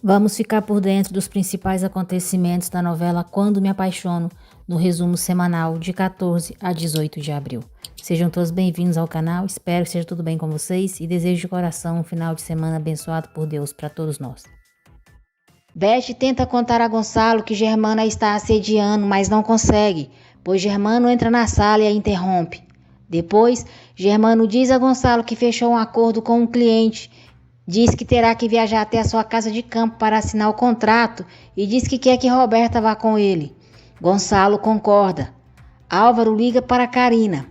Vamos ficar por dentro dos principais acontecimentos da novela Quando Me Apaixono, no resumo semanal de 14 a 18 de abril. Sejam todos bem-vindos ao canal, espero que seja tudo bem com vocês e desejo de coração um final de semana abençoado por Deus para todos nós. Beth tenta contar a Gonçalo que Germano a está assediando, mas não consegue, pois Germano entra na sala e a interrompe. Depois, Germano diz a Gonçalo que fechou um acordo com um cliente, diz que terá que viajar até a sua casa de campo para assinar o contrato e diz que quer que Roberta vá com ele. Gonçalo concorda. Álvaro liga para Carina.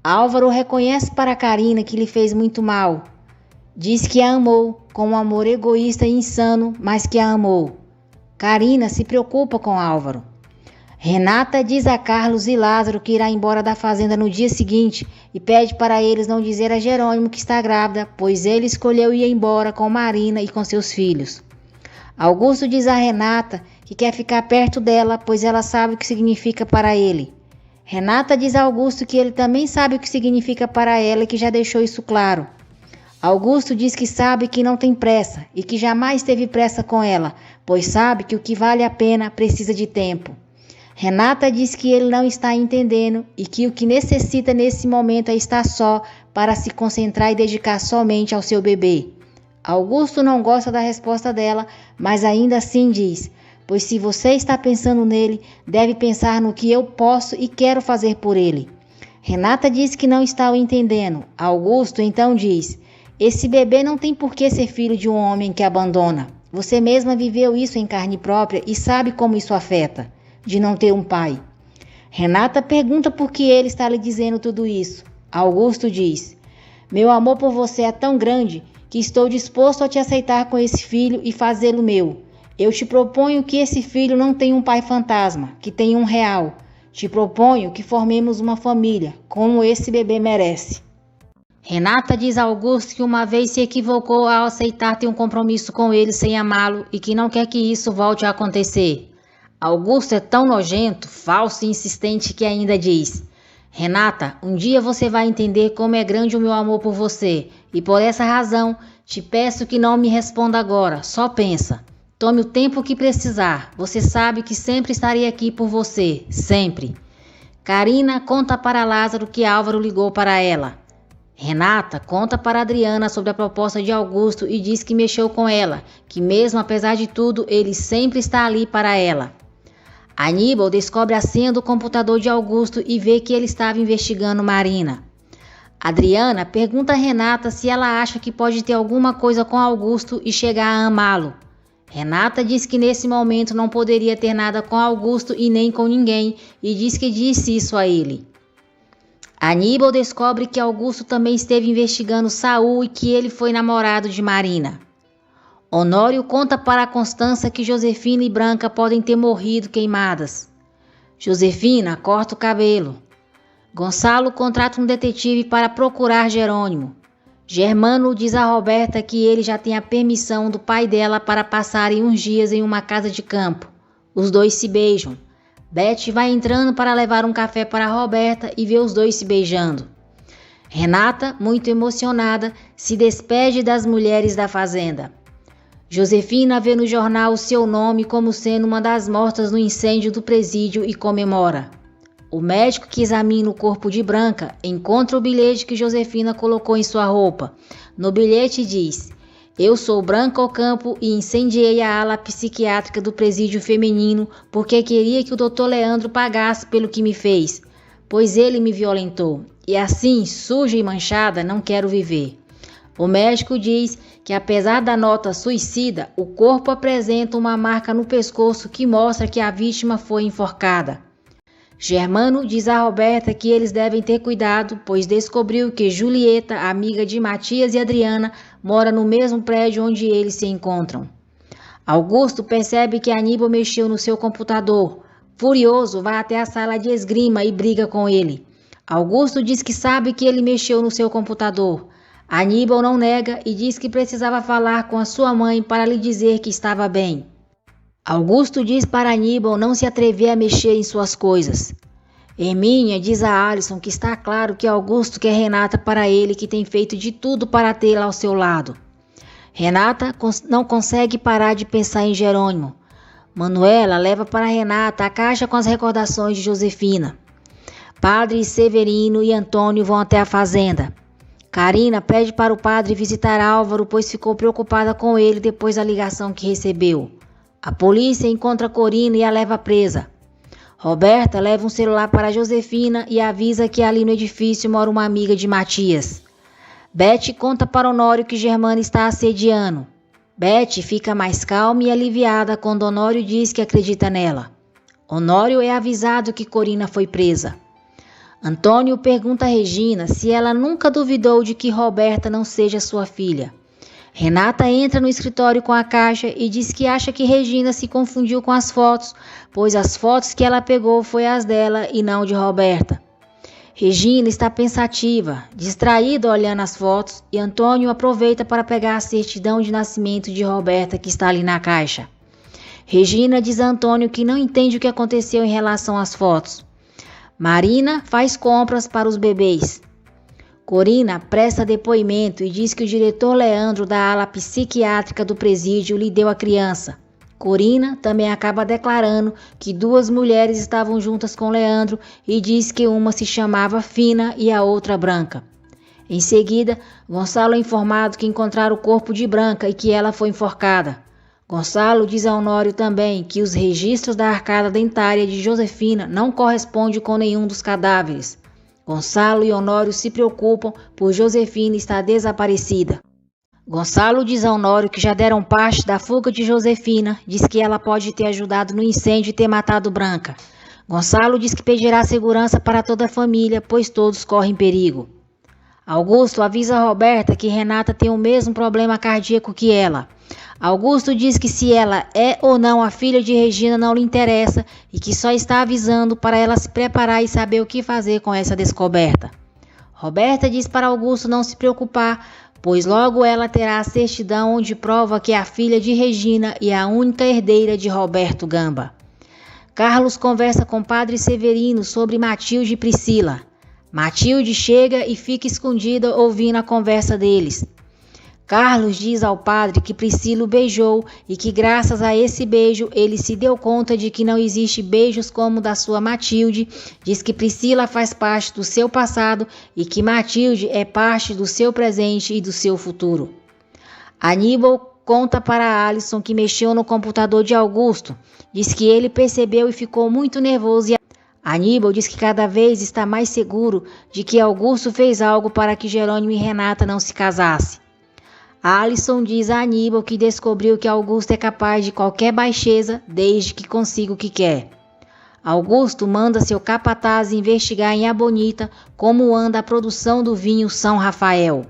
Álvaro reconhece para Carina que lhe fez muito mal. Diz que a amou, com um amor egoísta e insano, mas que a amou. Carina se preocupa com Álvaro. Renata diz a Carlos e Lázaro que irá embora da fazenda no dia seguinte e pede para eles não dizer a Jerônimo que está grávida, pois ele escolheu ir embora com Marina e com seus filhos. Augusto diz a Renata que quer ficar perto dela, pois ela sabe o que significa para ele. Renata diz a Augusto que ele também sabe o que significa para ela e que já deixou isso claro. Augusto diz que sabe que não tem pressa e que jamais teve pressa com ela, pois sabe que o que vale a pena precisa de tempo. Renata diz que ele não está entendendo e que o que necessita nesse momento é estar só para se concentrar e dedicar somente ao seu bebê. Augusto não gosta da resposta dela, mas ainda assim diz: pois se você está pensando nele, deve pensar no que eu posso e quero fazer por ele. Renata diz que não está o entendendo. Augusto então diz: esse bebê não tem por que ser filho de um homem que abandona. Você mesma viveu isso em carne própria e sabe como isso afeta, de não ter um pai. Renata pergunta por que ele está lhe dizendo tudo isso. Augusto diz: meu amor por você é tão grande que estou disposto a te aceitar com esse filho e fazê-lo meu. Eu te proponho que esse filho não tenha um pai fantasma, que tenha um real. Te proponho que formemos uma família, como esse bebê merece. Renata diz a Augusto que uma vez se equivocou ao aceitar ter um compromisso com ele sem amá-lo e que não quer que isso volte a acontecer. Augusto é tão nojento, falso e insistente que ainda diz: Renata, um dia você vai entender como é grande o meu amor por você e por essa razão te peço que não me responda agora, só pensa. Tome o tempo que precisar, você sabe que sempre estarei aqui por você, sempre. Carina conta para Lázaro que Álvaro ligou para ela. Renata conta para Adriana sobre a proposta de Augusto e diz que mexeu com ela, que mesmo apesar de tudo, ele sempre está ali para ela. Aníbal descobre a senha do computador de Augusto e vê que ele estava investigando Marina. Adriana pergunta a Renata se ela acha que pode ter alguma coisa com Augusto e chegar a amá-lo. Renata diz que nesse momento não poderia ter nada com Augusto e nem com ninguém e diz que disse isso a ele. Aníbal descobre que Augusto também esteve investigando Saul e que ele foi namorado de Marina. Honório conta para Constança que Josefina e Branca podem ter morrido queimadas. Josefina corta o cabelo. Gonçalo contrata um detetive para procurar Jerônimo. Germano diz a Roberta que ele já tem a permissão do pai dela para passarem uns dias em uma casa de campo. Os dois se beijam. Beth vai entrando para levar um café para Roberta e vê os dois se beijando. Renata, muito emocionada, se despede das mulheres da fazenda. Josefina vê no jornal o seu nome como sendo uma das mortas no incêndio do presídio e comemora. O médico que examina o corpo de Branca encontra o bilhete que Josefina colocou em sua roupa. No bilhete diz: eu sou Branca Ocampo e incendiei a ala psiquiátrica do presídio feminino porque queria que o Dr. Leandro pagasse pelo que me fez, pois ele me violentou. E assim, suja e manchada, não quero viver. O médico diz que apesar da nota suicida, o corpo apresenta uma marca no pescoço que mostra que a vítima foi enforcada. Germano diz a Roberta que eles devem ter cuidado, pois descobriu que Julieta, amiga de Matias e Adriana, mora no mesmo prédio onde eles se encontram. Augusto percebe que Aníbal mexeu no seu computador. Furioso, vai até a sala de esgrima e briga com ele. Augusto diz que sabe que ele mexeu no seu computador. Aníbal não nega e diz que precisava falar com a sua mãe para lhe dizer que estava bem. Augusto diz para Aníbal não se atrever a mexer em suas coisas. Hermínia diz a Alisson que está claro que Augusto quer Renata para ele e que tem feito de tudo para tê-la ao seu lado. Renata não consegue parar de pensar em Jerônimo. Manuela leva para Renata a caixa com as recordações de Josefina. Padre Severino e Antônio vão até a fazenda. Carina pede para o padre visitar Álvaro, pois ficou preocupada com ele depois da ligação que recebeu. A polícia encontra Corina e a leva presa. Roberta leva um celular para Josefina e avisa que ali no edifício mora uma amiga de Matias. Beth conta para Honório que Germana está assediando. Beth fica mais calma e aliviada quando Honório diz que acredita nela. Honório é avisado que Corina foi presa. Antônio pergunta a Regina se ela nunca duvidou de que Roberta não seja sua filha. Renata entra no escritório com a caixa e diz que acha que Regina se confundiu com as fotos, pois as fotos que ela pegou foi as dela e não de Roberta. Regina está pensativa, distraída olhando as fotos, e Antônio aproveita para pegar a certidão de nascimento de Roberta que está ali na caixa. Regina diz a Antônio que não entende o que aconteceu em relação às fotos. Marina faz compras para os bebês. Corina presta depoimento e diz que o diretor Leandro da ala psiquiátrica do presídio lhe deu a criança. Corina também acaba declarando que 2 mulheres estavam juntas com Leandro e diz que uma se chamava Fina e a outra Branca. Em seguida, Gonçalo é informado que encontraram o corpo de Branca e que ela foi enforcada. Gonçalo diz a Honório também que os registros da arcada dentária de Josefina não correspondem com nenhum dos cadáveres. Gonçalo e Honório se preocupam por Josefina estar desaparecida. Gonçalo diz a Honório que já deram parte da fuga de Josefina, diz que ela pode ter ajudado no incêndio e ter matado Branca. Gonçalo diz que pedirá segurança para toda a família, pois todos correm perigo. Augusto avisa a Roberta que Renata tem o mesmo problema cardíaco que ela. Augusto diz que se ela é ou não a filha de Regina não lhe interessa e que só está avisando para ela se preparar e saber o que fazer com essa descoberta. Roberta diz para Augusto não se preocupar, pois logo ela terá a certidão onde prova que é a filha de Regina e a única herdeira de Roberto Gamba. Carlos conversa com Padre Severino sobre Matilde e Priscila. Matilde chega e fica escondida ouvindo a conversa deles. Carlos diz ao padre que Priscila o beijou e que graças a esse beijo ele se deu conta de que não existe beijos como o da sua Matilde, diz que Priscila faz parte do seu passado e que Matilde é parte do seu presente e do seu futuro. Aníbal conta para Alisson que mexeu no computador de Augusto, diz que ele percebeu e ficou muito nervoso e Aníbal diz que cada vez está mais seguro de que Augusto fez algo para que Jerônimo e Renata não se casassem. Alisson diz a Aníbal que descobriu que Augusto é capaz de qualquer baixeza desde que consiga o que quer. Augusto manda seu capataz investigar em Abonita como anda a produção do vinho São Rafael.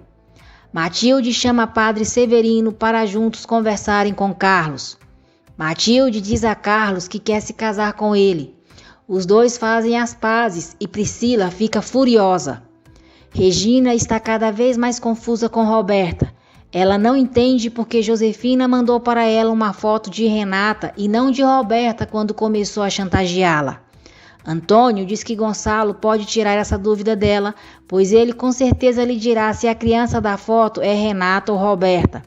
Matilde chama Padre Severino para juntos conversarem com Carlos. Matilde diz a Carlos que quer se casar com ele. Os dois fazem as pazes e Priscila fica furiosa. Regina está cada vez mais confusa com Roberta. Ela não entende porque Josefina mandou para ela uma foto de Renata e não de Roberta quando começou a chantageá-la. Antônio diz que Gonçalo pode tirar essa dúvida dela, pois ele com certeza lhe dirá se a criança da foto é Renata ou Roberta.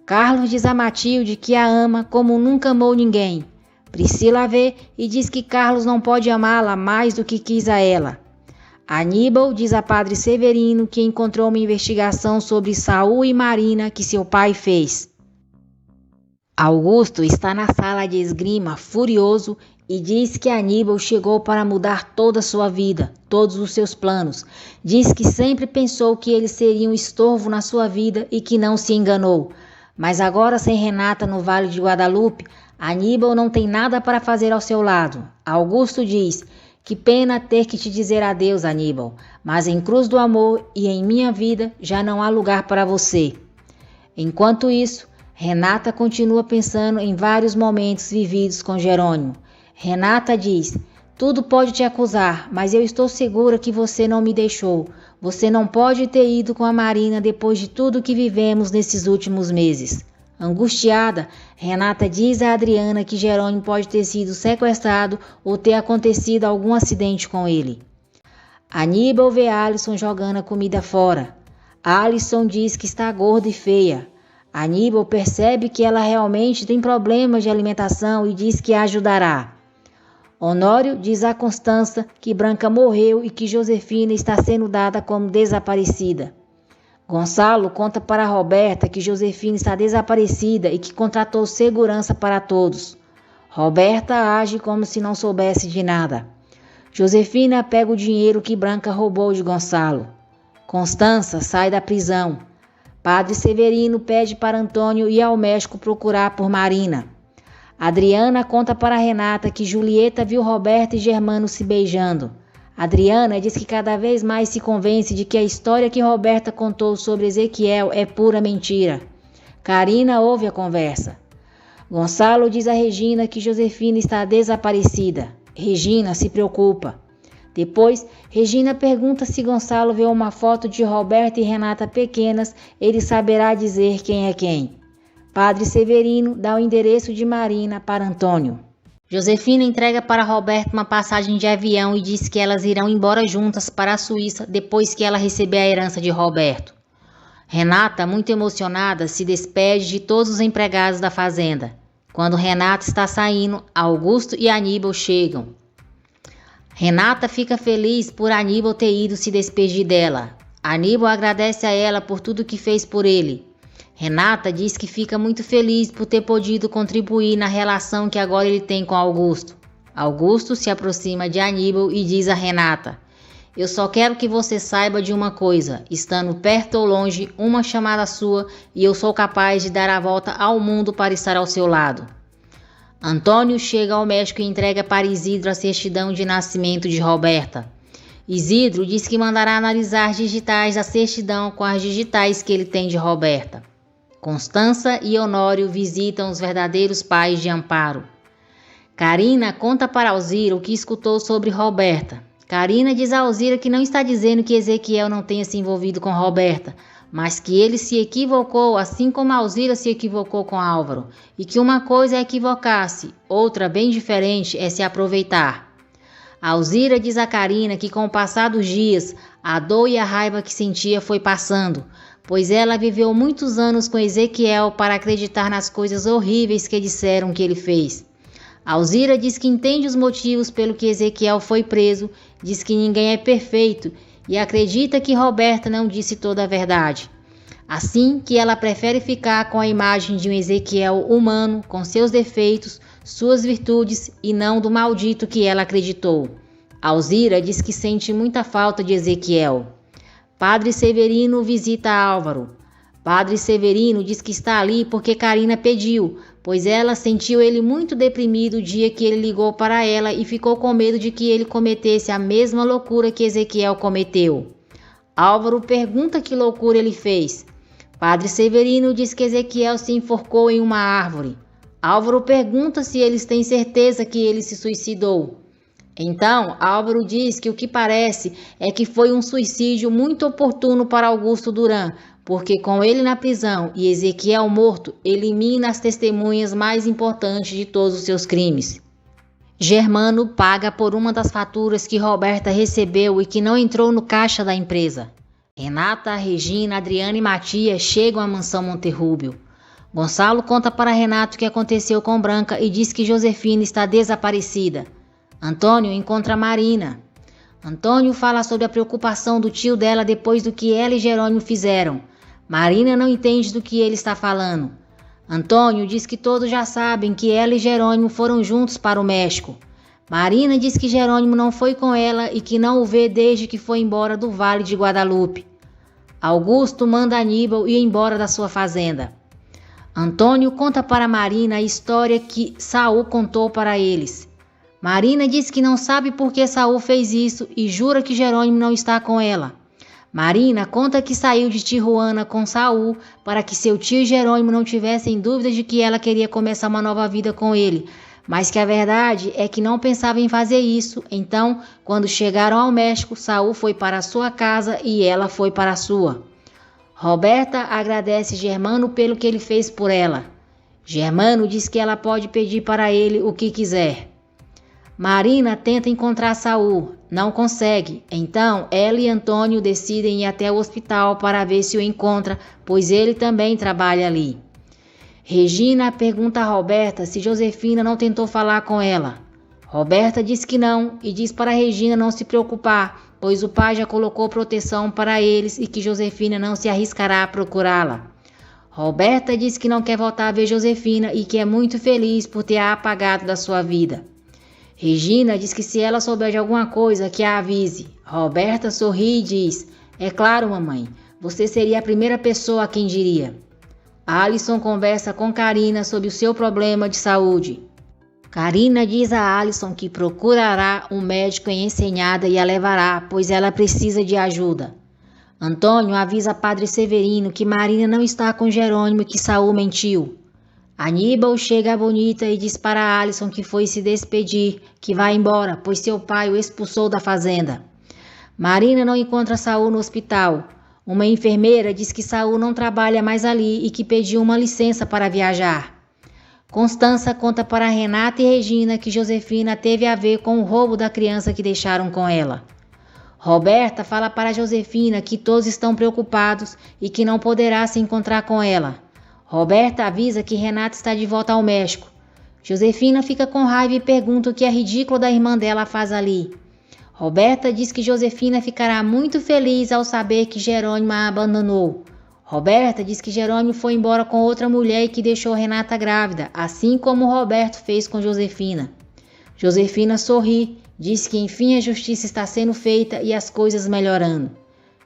Carlos diz a Matilde que a ama como nunca amou ninguém. Priscila vê e diz que Carlos não pode amá-la mais do que quis a ela. Aníbal diz a Padre Severino que encontrou uma investigação sobre Saul e Marina que seu pai fez. Augusto está na sala de esgrima furioso e diz que Aníbal chegou para mudar toda a sua vida, todos os seus planos. Diz que sempre pensou que ele seria um estorvo na sua vida e que não se enganou. Mas agora sem Renata no Vale de Guadalupe, Aníbal não tem nada para fazer ao seu lado. Augusto diz: que pena ter que te dizer adeus, Aníbal, mas em Cruz do Amor e em minha vida já não há lugar para você. Enquanto isso, Renata continua pensando em vários momentos vividos com Jerônimo. Renata diz: tudo pode te acusar, mas eu estou segura que você não me deixou. Você não pode ter ido com a Marina depois de tudo que vivemos nesses últimos meses. Angustiada, Renata diz a Adriana que Jerônimo pode ter sido sequestrado ou ter acontecido algum acidente com ele. Aníbal vê Alisson jogando a comida fora. Alisson diz que está gorda e feia. Aníbal percebe que ela realmente tem problemas de alimentação e diz que a ajudará. Honório diz a Constança que Branca morreu e que Josefina está sendo dada como desaparecida. Gonçalo conta para Roberta que Josefina está desaparecida e que contratou segurança para todos. Roberta age como se não soubesse de nada. Josefina pega o dinheiro que Branca roubou de Gonçalo. Constança sai da prisão. Padre Severino pede para Antônio ir ao México procurar por Marina. Adriana conta para Renata que Julieta viu Roberta e Germano se beijando. Adriana diz que cada vez mais se convence de que a história que Roberta contou sobre Ezequiel é pura mentira. Carina ouve a conversa. Gonçalo diz a Regina que Josefina está desaparecida. Regina se preocupa. Depois, Regina pergunta se Gonçalo vê uma foto de Roberta e Renata pequenas, ele saberá dizer quem é quem. Padre Severino dá o endereço de Marina para Antônio. Josefina entrega para Roberta uma passagem de avião e diz que elas irão embora juntas para a Suíça depois que ela receber a herança de Roberto. Renata, muito emocionada, se despede de todos os empregados da fazenda. Quando Renata está saindo, Augusto e Aníbal chegam. Renata fica feliz por Aníbal ter ido se despedir dela. Aníbal agradece a ela por tudo que fez por ele. Renata diz que fica muito feliz por ter podido contribuir na relação que agora ele tem com Augusto. Augusto se aproxima de Aníbal e diz a Renata: "Eu só quero que você saiba de uma coisa, estando perto ou longe, uma chamada sua e eu sou capaz de dar a volta ao mundo para estar ao seu lado." Antônio chega ao México e entrega para Isidro a certidão de nascimento de Roberta. Isidro diz que mandará analisar digitais da certidão com as digitais que ele tem de Roberta. Constança e Honório visitam os verdadeiros pais de Amparo. Carina conta para Alzira o que escutou sobre Roberta. Carina diz a Alzira que não está dizendo que Ezequiel não tenha se envolvido com Roberta, mas que ele se equivocou assim como Alzira se equivocou com Álvaro, e que uma coisa é equivocar-se, outra bem diferente é se aproveitar. Alzira diz a Carina que com o passar dos dias, a dor e a raiva que sentia foi passando, pois ela viveu muitos anos com Ezequiel para acreditar nas coisas horríveis que disseram que ele fez. Alzira diz que entende os motivos pelo que Ezequiel foi preso, diz que ninguém é perfeito e acredita que Roberta não disse toda a verdade. Assim que ela prefere ficar com a imagem de um Ezequiel humano, com seus defeitos, suas virtudes e não do maldito que ela acreditou. Alzira diz que sente muita falta de Ezequiel. Padre Severino visita Álvaro. Padre Severino diz que está ali porque Carina pediu, pois ela sentiu ele muito deprimido o dia que ele ligou para ela e ficou com medo de que ele cometesse a mesma loucura que Ezequiel cometeu. Álvaro pergunta que loucura ele fez. Padre Severino diz que Ezequiel se enforcou em uma árvore. Álvaro pergunta se eles têm certeza que ele se suicidou. Então, Álvaro diz que o que parece é que foi um suicídio muito oportuno para Augusto Duran, porque com ele na prisão e Ezequiel morto, elimina as testemunhas mais importantes de todos os seus crimes. Germano paga por uma das faturas que Roberta recebeu e que não entrou no caixa da empresa. Renata, Regina, Adriana e Matias chegam à mansão Monterrúbio. Gonçalo conta para Renato o que aconteceu com Branca e diz que Josefina está desaparecida. Antônio encontra Marina. Antônio fala sobre a preocupação do tio dela depois do que ela e Jerônimo fizeram. Marina não entende do que ele está falando. Antônio diz que todos já sabem que ela e Jerônimo foram juntos para o México. Marina diz que Jerônimo não foi com ela e que não o vê desde que foi embora do Vale de Guadalupe. Augusto manda Aníbal ir embora da sua fazenda. Antônio conta para Marina a história que Saul contou para eles. Marina diz que não sabe por que Saul fez isso e jura que Jerônimo não está com ela. Marina conta que saiu de Tijuana com Saul para que seu tio Jerônimo não tivessem dúvidas de que ela queria começar uma nova vida com ele, mas que a verdade é que não pensava em fazer isso. Então, quando chegaram ao México, Saul foi para a sua casa e ela foi para a sua. Roberta agradece Germano pelo que ele fez por ela. Germano diz que ela pode pedir para ele o que quiser. Marina tenta encontrar Saul, não consegue. Então, ela e Antônio decidem ir até o hospital para ver se o encontra, pois ele também trabalha ali. Regina pergunta a Roberta se Josefina não tentou falar com ela. Roberta diz que não e diz para Regina não se preocupar, pois o pai já colocou proteção para eles e que Josefina não se arriscará a procurá-la. Roberta diz que não quer voltar a ver Josefina e que é muito feliz por ter a apagado da sua vida. Regina diz que se ela souber de alguma coisa, que a avise. Roberta sorri e diz: "É claro, mamãe, você seria a primeira pessoa a quem diria." Alisson conversa com Karina sobre o seu problema de saúde. Karina diz a Alisson que procurará um médico em Ensenhada e a levará, pois ela precisa de ajuda. Antônio avisa Padre Severino que Marina não está com Jerônimo e que Saul mentiu. Aníbal chega a Bonita e diz para Alisson que foi se despedir, que vai embora, pois seu pai o expulsou da fazenda. Marina não encontra Saul no hospital. Uma enfermeira diz que Saul não trabalha mais ali e que pediu uma licença para viajar. Constança conta para Renata e Regina que Josefina teve a ver com o roubo da criança que deixaram com ela. Roberta fala para Josefina que todos estão preocupados e que não poderá se encontrar com ela. Roberta avisa que Renata está de volta ao México. Josefina fica com raiva e pergunta o que a ridícula da irmã dela faz ali. Roberta diz que Josefina ficará muito feliz ao saber que Jerônimo a abandonou. Roberta diz que Jerônimo foi embora com outra mulher e que deixou Renata grávida, assim como Roberto fez com Josefina. Josefina sorri, diz que enfim a justiça está sendo feita e as coisas melhorando.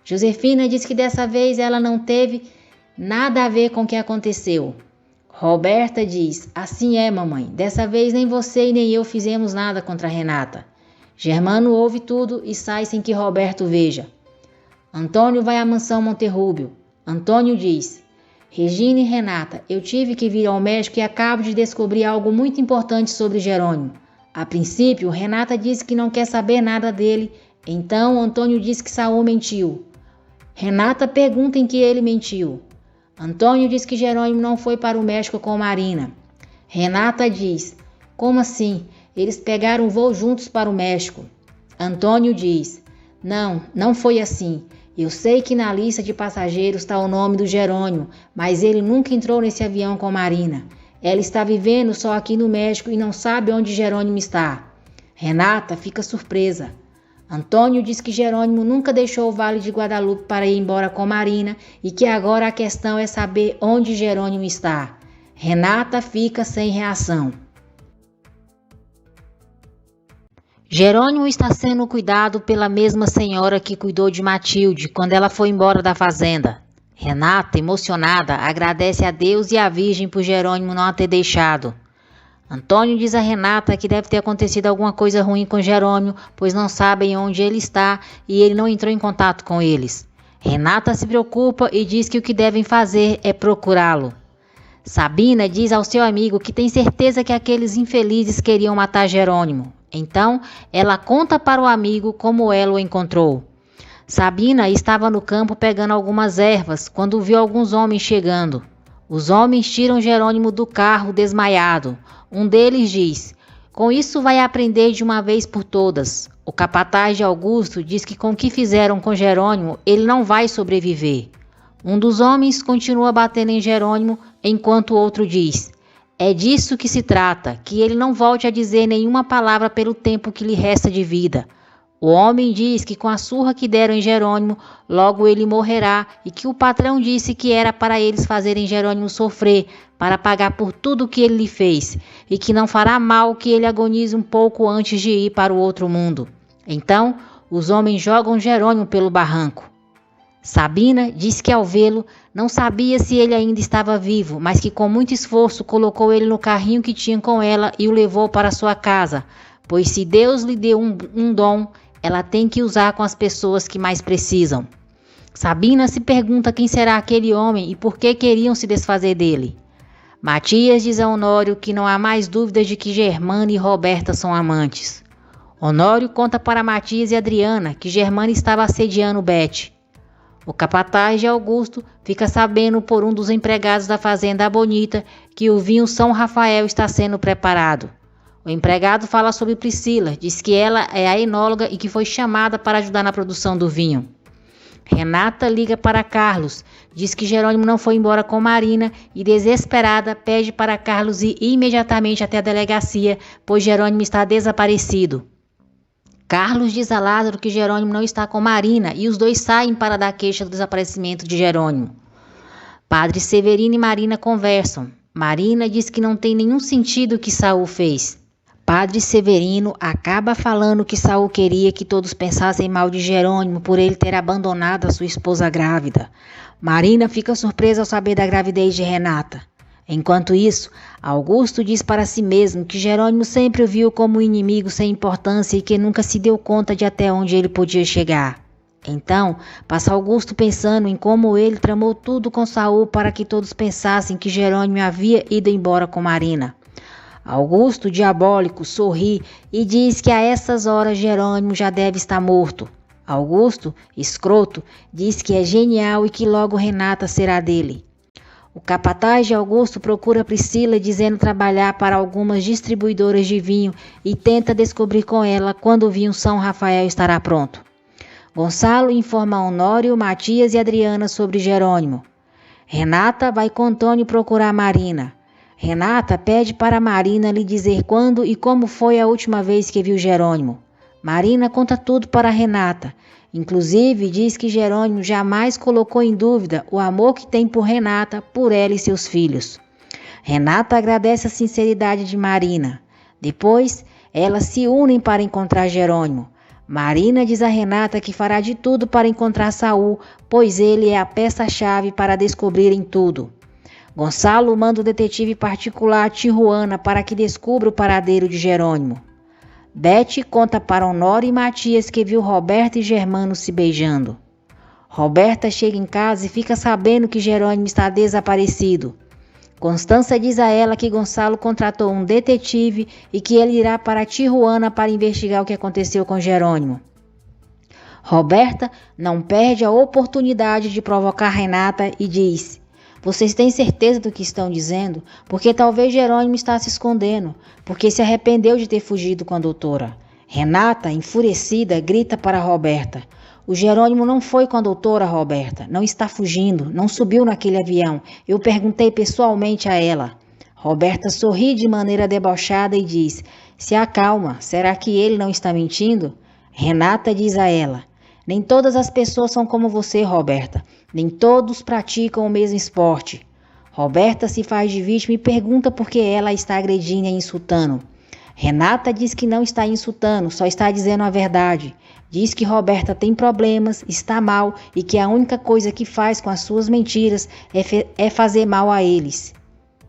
Josefina diz que dessa vez ela não teve nada a ver com o que aconteceu. Roberta diz: "Assim é, mamãe. Dessa vez nem você e nem eu fizemos nada contra Renata." Germano ouve tudo e sai sem que Roberto veja. Antônio vai à mansão Monterrúbio. Antônio diz: "Regina e Renata, eu tive que vir ao México e acabo de descobrir algo muito importante sobre Jerônimo. A princípio, Renata disse que não quer saber nada dele, então Antônio diz que Saul mentiu. Renata pergunta em que ele mentiu. Antônio diz que Jerônimo não foi para o México com Marina. Renata diz: "Como assim? Eles pegaram o voo juntos para o México." Antônio diz: Não foi assim. Eu sei que na lista de passageiros está o nome do Jerônimo, mas ele nunca entrou nesse avião com Marina. Ela está vivendo só aqui no México e não sabe onde Jerônimo está." Renata fica surpresa. Antônio diz que Jerônimo nunca deixou o Vale de Guadalupe para ir embora com Marina e que agora a questão é saber onde Jerônimo está. Renata fica sem reação. Jerônimo está sendo cuidado pela mesma senhora que cuidou de Matilde quando ela foi embora da fazenda. Renata, emocionada, agradece a Deus e à Virgem por Jerônimo não a ter deixado. Antônio diz a Renata que deve ter acontecido alguma coisa ruim com Jerônimo, pois não sabem onde ele está e ele não entrou em contato com eles. Renata se preocupa e diz que o que devem fazer é procurá-lo. Sabina diz ao seu amigo que tem certeza que aqueles infelizes queriam matar Jerônimo. Então, ela conta para o amigo como ela o encontrou. Sabina estava no campo pegando algumas ervas quando viu alguns homens chegando. Os homens tiram Jerônimo do carro desmaiado. Um deles diz: "Com isso vai aprender de uma vez por todas." O capataz de Augusto diz que com o que fizeram com Jerônimo, ele não vai sobreviver. Um dos homens continua batendo em Jerônimo, enquanto o outro diz: "É disso que se trata, que ele não volte a dizer nenhuma palavra pelo tempo que lhe resta de vida." O homem diz que com a surra que deram em Jerônimo, logo ele morrerá e que o patrão disse que era para eles fazerem Jerônimo sofrer, para pagar por tudo que ele lhe fez, e que não fará mal que ele agonize um pouco antes de ir para o outro mundo. Então, os homens jogam Jerônimo pelo barranco. Sabina diz que ao vê-lo, não sabia se ele ainda estava vivo, mas que com muito esforço colocou ele no carrinho que tinha com ela e o levou para sua casa, pois se Deus lhe deu um dom, ela tem que usar com as pessoas que mais precisam. Sabina se pergunta quem será aquele homem e por que queriam se desfazer dele. Matias diz a Honório que não há mais dúvidas de que Germana e Roberta são amantes. Honório conta para Matias e Adriana que Germana estava assediando Beth. O capataz de Augusto fica sabendo por um dos empregados da fazenda Bonita que o vinho São Rafael está sendo preparado. O empregado fala sobre Priscila, diz que ela é a enóloga e que foi chamada para ajudar na produção do vinho. Renata liga para Carlos, diz que Jerônimo não foi embora com Marina e, desesperada, pede para Carlos ir imediatamente até a delegacia, pois Jerônimo está desaparecido. Carlos diz a Lázaro que Jerônimo não está com Marina e os dois saem para dar queixa do desaparecimento de Jerônimo. Padre Severino e Marina conversam. Marina diz que não tem nenhum sentido o que Saul fez. Padre Severino acaba falando que Saul queria que todos pensassem mal de Jerônimo por ele ter abandonado a sua esposa grávida. Marina fica surpresa ao saber da gravidez de Renata. Enquanto isso, Augusto diz para si mesmo que Jerônimo sempre o viu como um inimigo sem importância e que nunca se deu conta de até onde ele podia chegar. Então, passa Augusto pensando em como ele tramou tudo com Saul para que todos pensassem que Jerônimo havia ido embora com Marina. Augusto, diabólico, sorri e diz que a essas horas Jerônimo já deve estar morto. Augusto, escroto, diz que é genial e que logo Renata será dele. O capataz de Augusto procura Priscila dizendo trabalhar para algumas distribuidoras de vinho e tenta descobrir com ela quando o vinho São Rafael estará pronto. Gonçalo informa Honório, Matias e Adriana sobre Jerônimo. Renata vai com Antônio procurar Marina. Renata pede para Marina lhe dizer quando e como foi a última vez que viu Jerônimo. Marina conta tudo para Renata. Inclusive diz que Jerônimo jamais colocou em dúvida o amor que tem por Renata, por ela e seus filhos. Renata agradece a sinceridade de Marina. Depois, elas se unem para encontrar Jerônimo. Marina diz a Renata que fará de tudo para encontrar Saul, pois ele é a peça-chave para descobrirem tudo. Gonçalo manda o detetive particular Tijuana para que descubra o paradeiro de Jerônimo. Beth conta para Honório e Matias que viu Roberta e Germano se beijando. Roberta chega em casa e fica sabendo que Jerônimo está desaparecido. Constança diz a ela que Gonçalo contratou um detetive e que ele irá para Tijuana para investigar o que aconteceu com Jerônimo. Roberta não perde a oportunidade de provocar Renata e diz: "Vocês têm certeza do que estão dizendo? Porque talvez Jerônimo está se escondendo, porque se arrependeu de ter fugido com a doutora." Renata, enfurecida, grita para Roberta: "O Jerônimo não foi com a doutora, Roberta. Não está fugindo, não subiu naquele avião. Eu perguntei pessoalmente a ela." Roberta sorri de maneira debochada e diz: "Se acalma, será que ele não está mentindo?" Renata diz a ela: "Nem todas as pessoas são como você, Roberta. Nem todos praticam o mesmo esporte." Roberta se faz de vítima e pergunta por que ela está agredindo e insultando. Renata diz que não está insultando, só está dizendo a verdade. Diz que Roberta tem problemas, está mal e que a única coisa que faz com as suas mentiras é fazer mal a eles.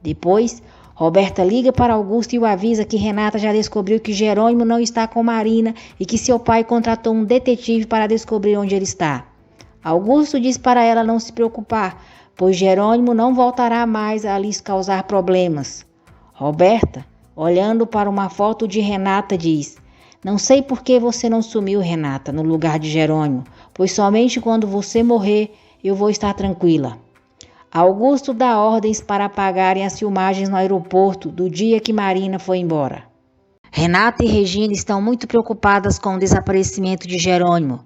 Depois, Roberta liga para Augusto e o avisa que Renata já descobriu que Jerônimo não está com Marina e que seu pai contratou um detetive para descobrir onde ele está. Augusto diz para ela não se preocupar, pois Jerônimo não voltará mais a lhes causar problemas. Roberta, olhando para uma foto de Renata, diz: "Não sei por que você não sumiu, Renata, no lugar de Jerônimo, pois somente quando você morrer eu vou estar tranquila." Augusto dá ordens para apagarem as filmagens no aeroporto do dia que Marina foi embora. Renata e Regina estão muito preocupadas com o desaparecimento de Jerônimo.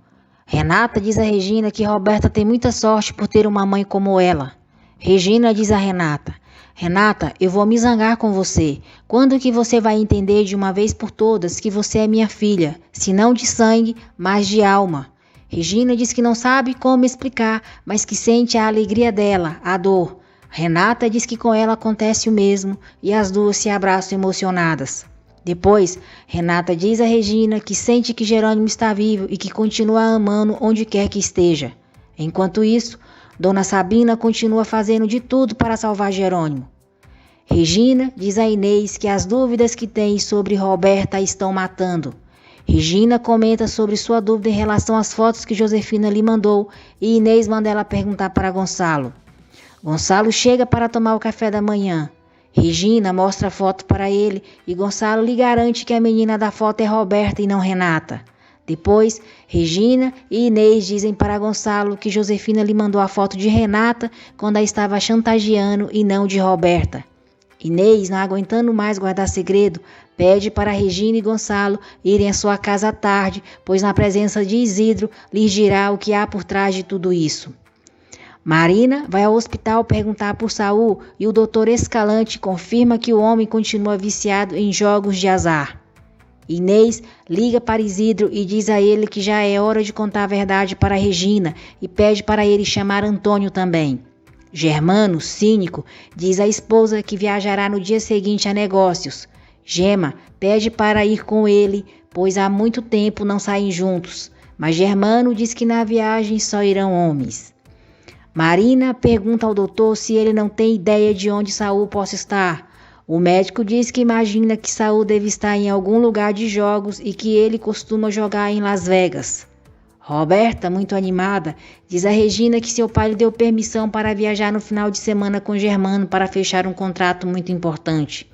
Renata diz a Regina que Roberta tem muita sorte por ter uma mãe como ela. Regina diz a Renata: "Renata, eu vou me zangar com você. Quando que você vai entender de uma vez por todas que você é minha filha, se não de sangue, mas de alma?" Regina diz que não sabe como explicar, mas que sente a alegria dela, a dor. Renata diz que com ela acontece o mesmo e as duas se abraçam emocionadas. Depois, Renata diz a Regina que sente que Jerônimo está vivo e que continua amando onde quer que esteja. Enquanto isso, Dona Sabina continua fazendo de tudo para salvar Jerônimo. Regina diz a Inês que as dúvidas que tem sobre Roberta a estão matando. Regina comenta sobre sua dúvida em relação às fotos que Josefina lhe mandou e Inês manda ela perguntar para Gonçalo. Gonçalo chega para tomar o café da manhã. Regina mostra a foto para ele e Gonçalo lhe garante que a menina da foto é Roberta e não Renata. Depois, Regina e Inês dizem para Gonçalo que Josefina lhe mandou a foto de Renata quando a estava chantageando e não de Roberta. Inês, não aguentando mais guardar segredo, pede para Regina e Gonçalo irem à sua casa à tarde, pois na presença de Isidro lhes dirá o que há por trás de tudo isso. Marina vai ao hospital perguntar por Saul e o doutor Escalante confirma que o homem continua viciado em jogos de azar. Inês liga para Isidro e diz a ele que já é hora de contar a verdade para Regina e pede para ele chamar Antônio também. Germano, cínico, diz à esposa que viajará no dia seguinte a negócios. Gema pede para ir com ele, pois há muito tempo não saem juntos, mas Germano diz que na viagem só irão homens. Marina pergunta ao doutor se ele não tem ideia de onde Saul possa estar. O médico diz que imagina que Saul deve estar em algum lugar de jogos e que ele costuma jogar em Las Vegas. Roberta, muito animada, diz a Regina que seu pai lhe deu permissão para viajar no final de semana com Germano para fechar um contrato muito importante.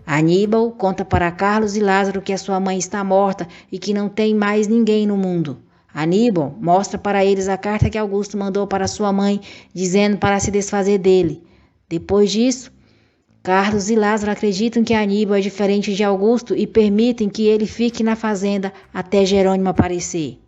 Aníbal conta para Carlos e Lázaro que a sua mãe está morta e que não tem mais ninguém no mundo. Aníbal mostra para eles a carta que Augusto mandou para sua mãe, dizendo para se desfazer dele. Depois disso, Carlos e Lázaro acreditam que Aníbal é diferente de Augusto e permitem que ele fique na fazenda até Jerônimo aparecer.